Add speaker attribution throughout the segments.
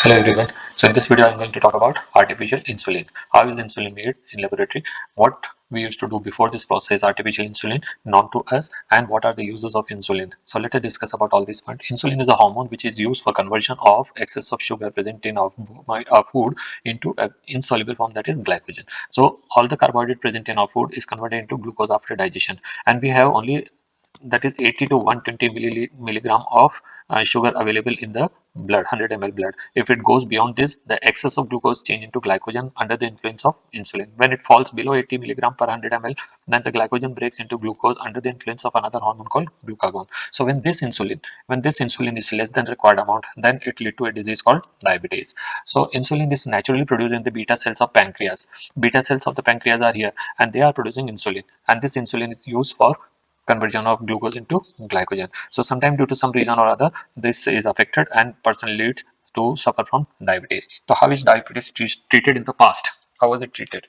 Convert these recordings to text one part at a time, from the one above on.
Speaker 1: Hello everyone. So in this video I'm going to talk about artificial insulin. How is insulin made in laboratory? What we used to do before this process, artificial insulin, known to us, and what are the uses of insulin. So let us discuss about all these points. Insulin is a hormone which is used for conversion of excess of sugar present in our food into an insoluble form, that is glycogen. So all the carbohydrate present in our food is converted into glucose after digestion, and we have only, that is 80 to 120 milligram of sugar available in the blood, 100 ml blood. If it goes beyond this, the excess of glucose change into glycogen under the influence of insulin. When it falls below 80 milligram per 100 ml, then the glycogen breaks into glucose under the influence of another hormone called glucagon. So when this insulin is less than required amount, then it lead to a disease called diabetes. So insulin is naturally produced in the beta cells of pancreas. Beta cells of the pancreas are here, and they are producing insulin, and this insulin is used for conversion of glucose into glycogen. So sometime due to some reason or other, this is affected and person leads to suffer from diabetes. So how is diabetes treated in the past? How was it treated?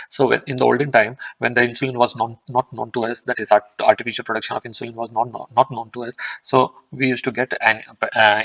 Speaker 1: So in the olden time, when the insulin was not known to us, that is artificial production of insulin was not known to us. So we used to get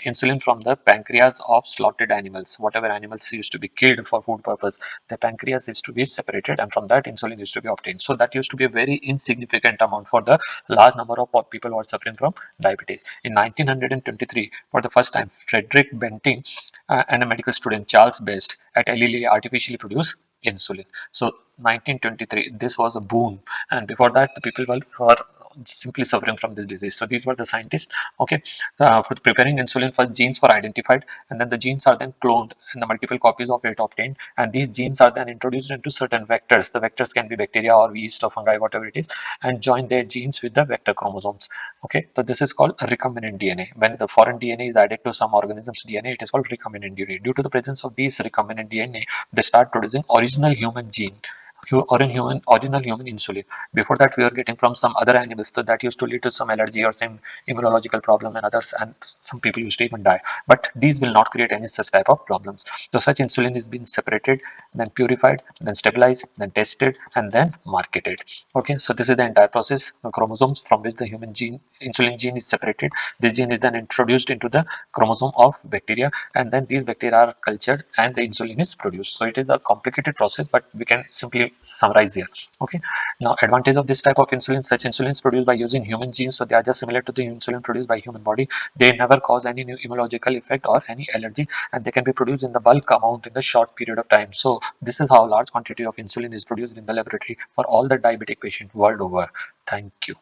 Speaker 1: insulin from the pancreas of slaughtered animals. Whatever animals used to be killed for food purpose, the pancreas is to be separated, and from that insulin is to be obtained. So that used to be a very insignificant amount for the large number of people who are suffering from diabetes. In 1923, for the first time, Frederick Banting and a medical student Charles Best at Lilly artificially produced insulin. So 1923, this was a boom, and before that the people were simply suffering from this disease. So these were the scientists, okay, for preparing insulin. First genes were identified, and then the genes are then cloned, and the multiple copies of it obtained, and these genes are then introduced into certain vectors. The vectors can be bacteria or yeast or fungi, whatever it is, and join their genes with the vector chromosomes. Okay, so this is called recombinant DNA. When the foreign DNA is added to some organism's DNA, it is called recombinant DNA. Due to the presence of these recombinant DNA, they start producing original human gene, original human insulin. Before that, we were getting from some other animals, so that used to lead to some allergy or some immunological problem and others, and some people used to even die. But these will not create any such type of problems. So such insulin is being separated, then purified, then stabilized, then tested, and then marketed. Okay, so this is the entire process. The chromosomes from which the human gene, insulin gene, is separated. This gene is then introduced into the chromosome of bacteria, and then these bacteria are cultured and the insulin is produced. So it is a complicated process, but we can simply summarize here. Okay, now advantage of this type of insulin: such insulin is produced by using human genes, so they are just similar to the insulin produced by human body. They never cause any new immunological effect or any allergy, and they can be produced in the bulk amount in the short period of time. So this is how large quantity of insulin is produced in the laboratory for all the diabetic patients world over. Thank you.